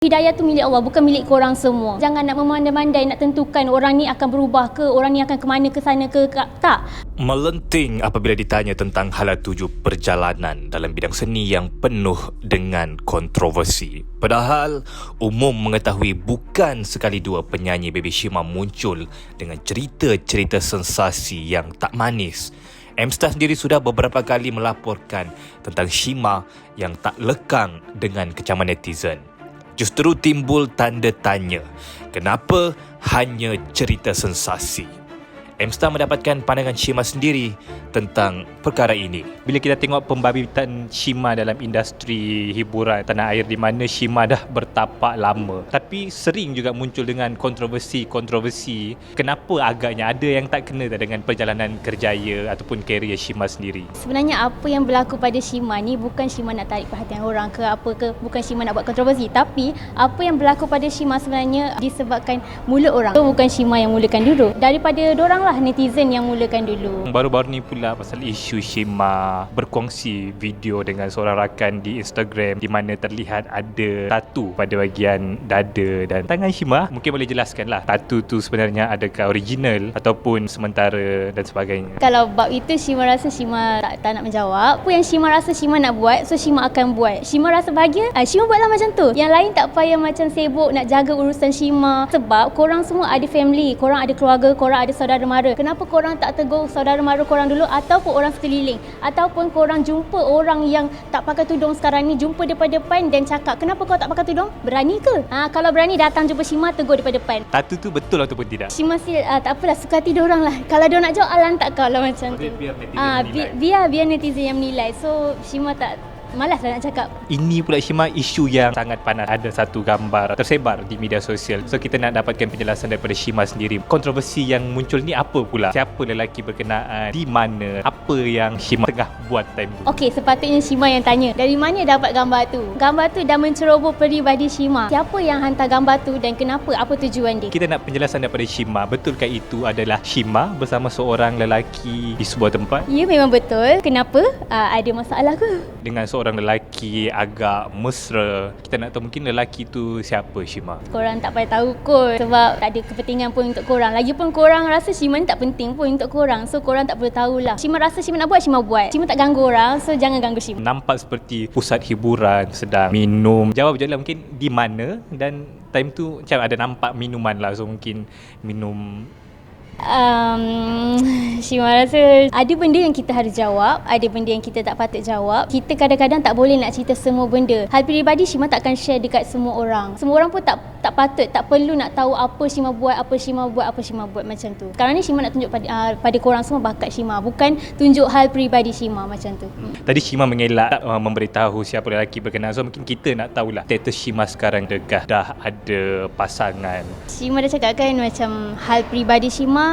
Hidayah tu milik Allah, bukan milik korang semua. Jangan nak memandai-mandai nak tentukan orang ni akan berubah ke, orang ni akan ke mana, ke sana ke, tak. Melenting apabila ditanya tentang hala tuju perjalanan dalam bidang seni yang penuh dengan kontroversi. Padahal umum mengetahui bukan sekali dua penyanyi Baby Shima muncul dengan cerita-cerita sensasi yang tak manis. M-Star sendiri sudah beberapa kali melaporkan tentang Shima yang tak lekang dengan kecaman netizen. Justru timbul tanda tanya, kenapa hanya cerita sensasi? M-Star mendapatkan pandangan Shima sendiri tentang perkara ini. Bila kita tengok pembabitan Shima dalam industri hiburan tanah air di mana Shima dah bertapak lama, tapi sering juga muncul dengan kontroversi. Kenapa agaknya ada yang tak kena dengan perjalanan kerjaya ataupun karier Shima sendiri? Sebenarnya apa yang berlaku pada Shima ni bukan Shima nak tarik perhatian orang ke apa ke, bukan Shima nak buat kontroversi, tapi apa yang berlaku pada Shima sebenarnya disebabkan mulut orang. So, bukan Shima yang mulakan dulu. Daripada dorang lah, netizen yang mulakan dulu. Baru-baru ni pula pasal isu Shima berkongsi video dengan seorang rakan di Instagram di mana terlihat ada tatu pada bahagian dada dan tangan Shima. Mungkin boleh jelaskan lah, tatu tu sebenarnya adakah original ataupun sementara dan sebagainya. Kalau bab itu Shima rasa Shima tak nak menjawab. Apa yang Shima rasa Shima nak buat, so Shima akan buat. Shima rasa bahagia, Shima buatlah macam tu. Yang lain tak payah macam sibuk nak jaga urusan Shima. Sebab korang semua ada family, korang ada keluarga, korang ada saudara mara. Kenapa korang tak tegur saudara mara korang dulu ataupun orang sekeliling? Ataupun korang jumpa orang yang tak pakai tudung sekarang ni, jumpa depan-depan dan cakap, kenapa kau tak pakai tudung? Berani ke? Kalau berani datang jumpa Shima, tegur depan-depan. Tatu tu betul ataupun tidak? Shima still tak apalah, suka hati diorang lah. Kalau diorang nak jawab, lantak kau lah macam tu. Biar netizen Biar netizen yang menilai. So Shima malas lah nak cakap. Ini pula Shima isu yang sangat panas. Ada satu gambar tersebar di media sosial. So kita nak dapatkan penjelasan daripada Shima sendiri. Kontroversi yang muncul ni apa pula? Siapa lelaki berkenaan? Di mana? Apa yang Shima tengah buat time tu? Okey, sepatutnya Shima yang tanya, dari mana dapat gambar tu? Gambar tu dah menceroboh peribadi Shima. Siapa yang hantar gambar tu dan kenapa? Apa tujuan dia? Kita nak penjelasan daripada Shima. Betulkah itu adalah Shima bersama seorang lelaki di sebuah tempat? Ya, memang betul. Kenapa? Ada masalah ke? Dengan seorang lelaki agak mesra. Kita nak tahu mungkin lelaki tu siapa, Shima? Korang tak payah tahu kot, sebab tak ada kepentingan pun untuk korang. Lagipun korang rasa Shima ni tak penting pun untuk korang, so korang tak perlu tahulah. Shima rasa Shima nak buat, Shima buat. Shima tak ganggu orang, so jangan ganggu Shima. Nampak seperti pusat hiburan sedang minum. Jawab je lah mungkin di mana, dan time tu macam ada nampak minuman lah, so mungkin minum. Shima rasa ada benda yang kita harus jawab, ada benda yang kita tak patut jawab. Kita kadang-kadang tak boleh nak cerita semua benda. Hal peribadi Shima takkan share dekat semua orang. Semua orang pun tak patut, tak perlu nak tahu apa Shima buat, apa Shima buat macam tu. Sekarang ni Shima nak tunjuk pada korang semua bakat Shima, bukan tunjuk hal peribadi Shima macam tu. Tadi Shima mengelak tak memberitahu siapa lelaki berkenaan. So mungkin kita nak tahulah status Shima sekarang, dekah dah ada pasangan? Shima dah cakap kan, macam hal peribadi Shima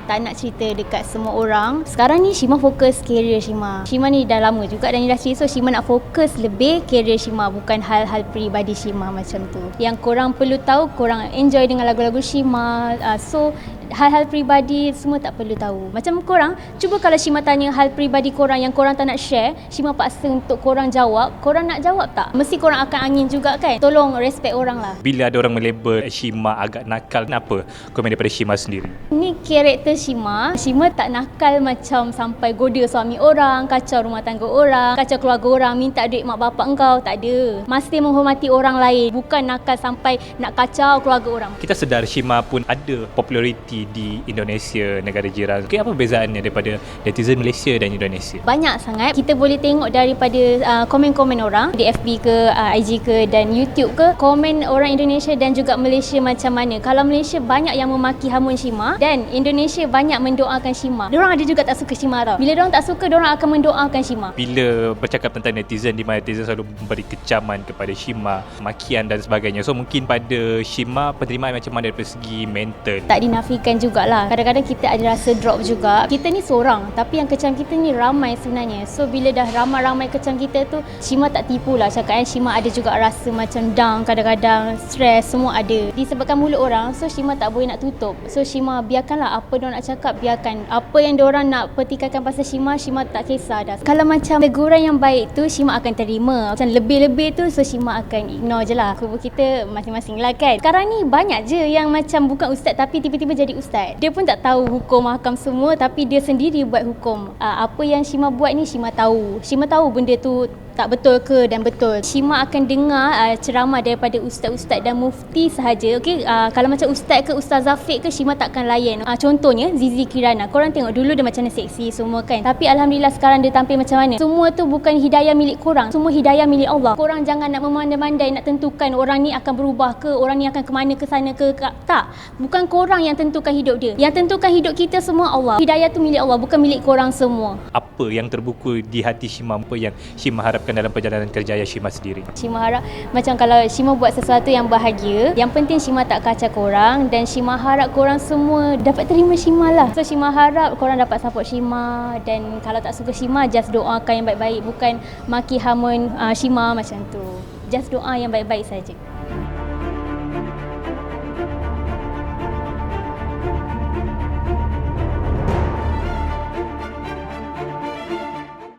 tak nak cerita dekat semua orang. Sekarang ni Shima fokus career Shima. Shima ni dah lama juga dalam industri, so Shima nak fokus lebih career Shima, bukan hal-hal peribadi Shima macam tu. Yang korang perlu tahu, korang enjoy dengan lagu-lagu Shima. So hal-hal peribadi semua tak perlu tahu. Macam korang, cuba kalau Shima tanya hal peribadi korang yang korang tak nak share, Shima paksa untuk korang jawab, korang nak jawab tak? Mesti korang akan angin juga kan? Tolong respect orang lah. Bila ada orang melabel Shima agak nakal, kenapa? Komen daripada Shima sendiri. Ni karakter Shima tak nakal macam sampai goda suami orang, kacau rumah tangga orang, kacau keluarga orang, minta duit mak bapak engkau, tak ada. Masih menghormati orang lain, bukan nakal sampai nak kacau keluarga orang. Kita sedar Shima pun ada populariti di Indonesia, negara jiran. Okay, apa perbezaannya daripada netizen Malaysia dan Indonesia? Banyak sangat. Kita boleh tengok daripada komen-komen orang di FB ke, IG ke dan YouTube ke. Komen orang Indonesia dan juga Malaysia macam mana. Kalau Malaysia banyak yang memaki hamun Shima dan Indonesia banyak mendoakan Shima. Diorang ada juga tak suka Shima tau. Bila diorang tak suka, diorang akan mendoakan Shima. Bila bercakap tentang netizen, di mana netizen selalu memberi kecaman kepada Shima, makian dan sebagainya. So mungkin pada Shima penerimaan macam mana dari segi mental? Tak dinafikan pastikan jugalah. Kadang-kadang kita ada rasa drop juga. Kita ni seorang, tapi yang kecam kita ni ramai sebenarnya. So bila dah ramai-ramai kecam kita tu, Shima tak tipu lah cakap Shima ada juga rasa macam down, kadang-kadang stres, semua ada. Disebabkan mulut orang, so Shima tak boleh nak tutup. So Shima biarkanlah apa diorang nak cakap, biarkan. Apa yang diorang nak pertikaikan pasal Shima tak kisah dah. Kalau macam teguran yang baik tu, Shima akan terima. Macam lebih-lebih tu, so Shima akan ignore je lah. Kubu kita masing-masing lah kan. Sekarang ni banyak je yang macam bukan ustaz tapi tiba-tiba jadi ustaz. Dia pun tak tahu hukum mahkam semua, tapi dia sendiri buat hukum. Apa yang Shima buat ni Shima tahu. Shima tahu benda tu tak betul ke dan betul. Shima akan dengar ceramah daripada ustaz-ustaz dan mufti sahaja. Okey, kalau macam ustaz ke Ustaz Zafiq ke, Shima takkan layan. Contohnya Zizi Kirana. Korang tengok dulu dia macam mana seksi semua kan. Tapi alhamdulillah sekarang dia tampil macam mana. Semua tu bukan hidayah milik korang. Semua hidayah milik Allah. Korang jangan nak memandai-mandai nak tentukan orang ni akan berubah ke, orang ni akan ke mana ke sana ke. Tak. Bukan korang yang tentukan hidup dia. Yang tentukan hidup kita semua Allah. Hidayah tu milik Allah, bukan milik korang semua. Apa yang terbuku di hati Shima, apa yang Shima harapkan dalam perjalanan kerjaya Shima sendiri? Shima harap macam kalau Shima buat sesuatu yang bahagia, yang penting Shima tak kacau korang, dan Shima harap korang semua dapat terima Shima lah. So Shima harap korang dapat support Shima, dan kalau tak suka Shima, just doakan yang baik-baik, bukan maki hamun Shima macam tu. Just doa yang baik-baik saja.